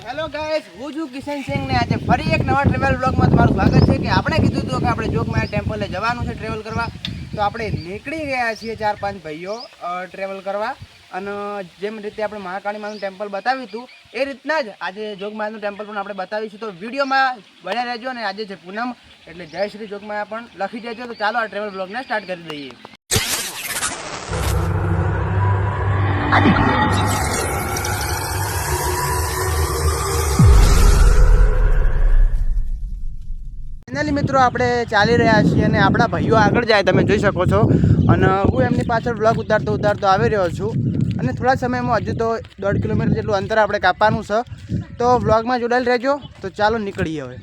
Hello guys, હું છું કિશન સિંહ ને આજે ફરી એક નવા ટ્રેવલ બ્લોગમાં તમારું સ્વાગત છે. કે આપણે કીધું હતું કે આપણે જોગમાયા ટેમ્પલે જવાનું છે ટ્રેવલ કરવા, તો આપણે નીકળી ગયા છીએ 4-5 ભાઈઓ ટ્રેવલ કરવા. અને જેમ રીતે આપણે મહાકાળી માનું ટેમ્પલ બતાવ્યું હતું એ રીતના જ આજે જોગમાયાનું ટેમ્પલ પણ આપણે બતાવીશું. તો વિડીયોમાં બન્યા રહેજો. અને આજે છે પૂનમ એટલે જય શ્રી જોગમાયા પણ લખી દેજો. તો ચાલો આ ટ્રેવલ બ્લોગને સ્ટાર્ટ કરી દઈએ. ફાઇનલી મિત્રો આપણે ચાલી રહ્યા છીએ અને આપણા ભાઈઓ આગળ જાય તમે જોઈ શકો છો. અને હું એમની પાછળ બ્લોગ ઉતારતો આવી રહ્યો છું. અને થોડા સમયમાં હજુ તો 1.5 કિલોમીટર જેટલું અંતર આપણે કાપવાનું છે. તો બ્લોગમાં જોડાયેલ રહેજો. તો ચાલો નીકળીએ હવે.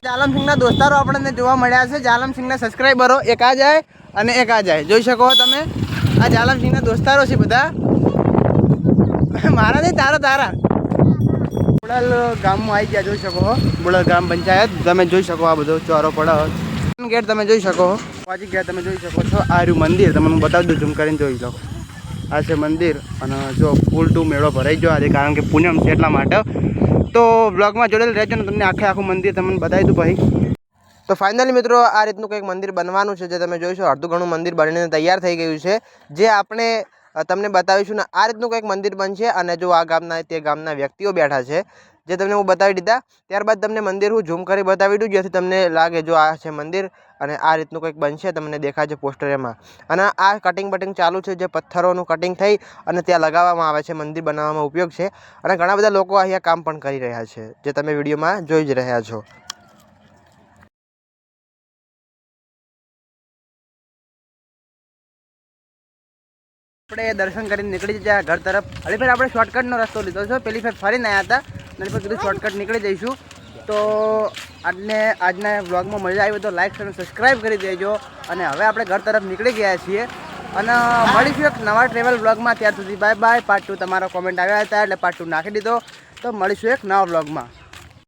જાલમસિંહના દોસ્તારો આપણને જોવા મળ્યા છે. જાલમસિંહના સબસ્ક્રાઈબરો એક આ જાય અને એક આ જાય. જોઈ શકો તમે આ જાલમસિંહના દોસ્તારો છે બધા. મારા નહીં તારા બુડાલ ગામમાં આવી ગયા. જોઈ શકો બુડાલ ગ્રામ પંચાયત તમે જોઈ શકો. આ બધો ચોરો પડો ગેટ તમે જોઈ શકો. પાછી ગયા તમે જોઈ શકો છો. આ રહ્યું મંદિર તમને હું બતાવી દઉં ઝૂમ કરીને જોઈ લો. આ છે મંદિર. અને જો ફૂલ ટુ મેળો ભરાઈ ગયો આજે કારણ કે પૂનમ છે એટલા માટે. તો બ્લોગમાં જોડેલ રહેજો ને તમને આખું મંદિર તમને બતાવી દઉં ભાઈ. તો ફાઇનલી મિત્રો આ રીતનું કંઈક મંદિર બનવાનું છે. જે તમે જોઈશો અડધું ઘણું મંદિર બનીને તૈયાર થઈ ગયું છે. જે આપણે તમને બતાવીશું ને આ રીતનું કંઈક મંદિર બનશે. અને જો આ ગામના તે ગામના વ્યક્તિઓ બેઠા છે જે તમને હું બતાવી દીધા. ત્યારબાદ તમને મંદિર હું ઝૂમ કરી બતાવી દઉં જેથી તમને લાગે જો આ છે મંદિર અને આ રીતનું કંઈક બનશે. તમને દેખાય છે પોસ્ટર એમાં. અને આ કટિંગ બટિંગ ચાલુ છે. જે પથ્થરોનું કટિંગ થઈ અને ત્યાં લગાવવામાં આવે છે. મંદિર બનાવવામાં ઉપયોગ છે. અને ઘણા બધા લોકો અહીંયા કામ પણ કરી રહ્યા છે જે તમે વિડીયોમાં જોઈ જ રહ્યા છો. આપણે દર્શન કરીને નીકળી જાય ઘર તરફ. હવે ફેર આપણે શોર્ટકટનો રસ્તો લીધો છે. પેલી ફેર ફરીને આવ્યા હતા અને ફેર કીધું શોર્ટકટ નીકળી જઈશું. તો આજના વ્લોગમાં મજા આવી તો લાઈક અને સબસ્ક્રાઈબ કરી દેજો. અને હવે આપણે ઘર તરફ નીકળી ગયા છીએ અને મળીશું એક નવા ટ્રેવલ વ્લોગમાં. ત્યાર સુધી બાય બાય. પાર્ટ 2 તમારો કોમેન્ટ આવ્યા હતા એટલે પાર્ટ 2 નાખી દીધો. તો મળીશું એક નવા વ્લોગમાં.